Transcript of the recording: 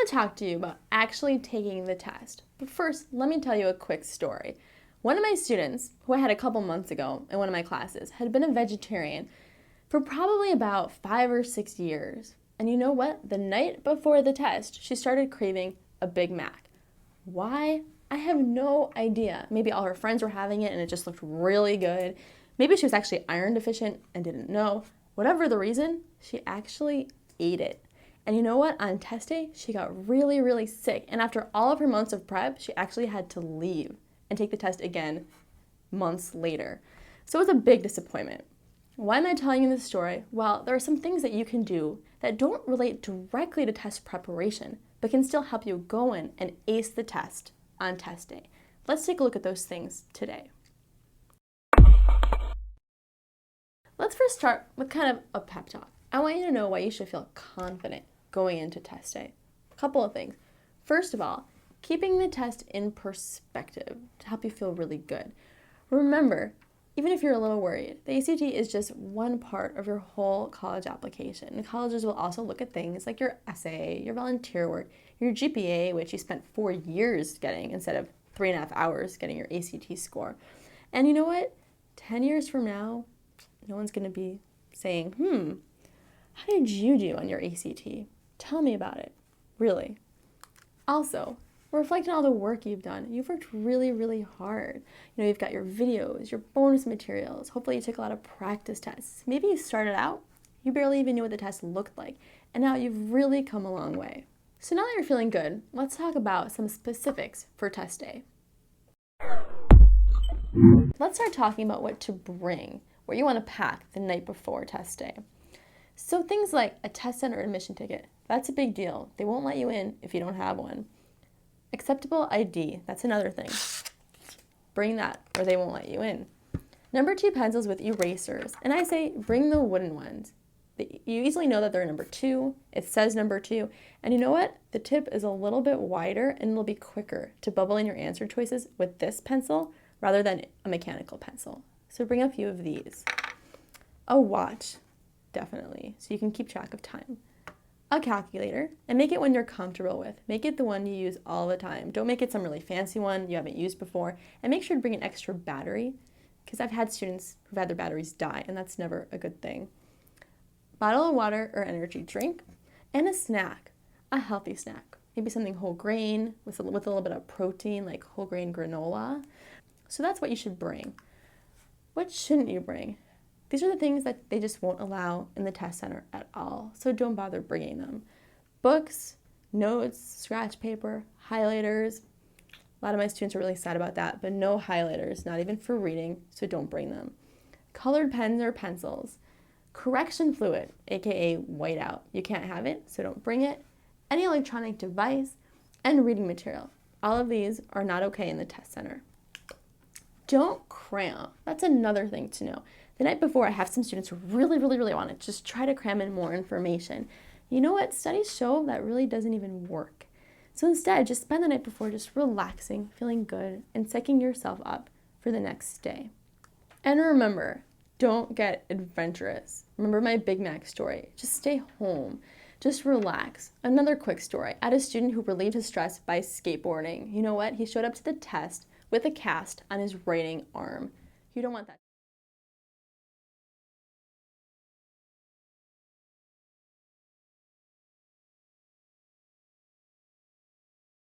want to talk to you about actually taking the test. But first, let me tell you a quick story. One of my students, who I had a couple months ago in one of my classes, had been a vegetarian for probably about 5 or 6 years. And you know what? The night before the test, she started craving a Big Mac. Why? I have no idea. Maybe all her friends were having it and it just looked really good. Maybe she was actually iron deficient and didn't know. Whatever the reason, she actually ate it. And you know what? On test day, she got really, really sick. And after all of her months of prep, she actually had to leave and take the test again months later. So it was a big disappointment. Why am I telling you this story? Well, there are some things that you can do that don't relate directly to test preparation, but can still help you go in and ace the test on test day. Let's take a look at those things today. Let's first start with kind of a pep talk. I want you to know why you should feel confident going into test day. A couple of things. First of all, keeping the test in perspective to help you feel really good. Remember, even if you're a little worried, the ACT is just one part of your whole college application. And colleges will also look at things like your essay, your volunteer work, your GPA, which you spent 4 years getting instead of 3.5 hours getting your ACT score. And you know what? 10 years from now, no one's going to be saying, how did you do on your ACT? Tell me about it. Really. Also, reflect on all the work you've done. You've worked really, really hard. You've got your videos, your bonus materials. Hopefully you took a lot of practice tests. Maybe you started out, you barely even knew what the test looked like, and now you've really come a long way. So now that you're feeling good, let's talk about some specifics for test day. Let's start talking about what to bring, what you want to pack the night before test day. So things like a test center admission ticket, that's a big deal. They won't let you in if you don't have one. Acceptable ID, that's another thing. Bring that or they won't let you in. Number 2 pencils with erasers, and I say bring the wooden ones. You easily know that they're number 2, it says number 2, and you know what? The tip is a little bit wider and it'll be quicker to bubble in your answer choices with this pencil rather than a mechanical pencil. So bring a few of these. A watch, definitely, so you can keep track of time. A calculator, and make it one you're comfortable with. Make it the one you use all the time. Don't make it some really fancy one you haven't used before. And make sure to bring an extra battery, because I've had students who've had their batteries die, and that's never a good thing. Bottle of water or energy drink, and a snack, a healthy snack. Maybe something whole grain with a little bit of protein, like whole grain granola. So that's what you should bring. What shouldn't you bring? These are the things that they just won't allow in the test center at all, so don't bother bringing them. Books, notes, scratch paper, highlighters. A lot of my students are really sad about that, but no highlighters, not even for reading, so don't bring them. Colored pens or pencils. Correction fluid, aka whiteout. You can't have it, so don't bring it. Any electronic device, and reading material. All of these are not okay in the test center. Don't cram. That's another thing to know. The night before, I have some students who really want to just try to cram in more information. You know what? Studies show that really doesn't even work. So instead, just spend the night before just relaxing, feeling good, and psyching yourself up for the next day. And remember, don't get adventurous. Remember my Big Mac story. Just stay home. Just relax. Another quick story. I had a student who relieved his stress by skateboarding. You know what? He showed up to the test with a cast on his writing arm. You don't want that.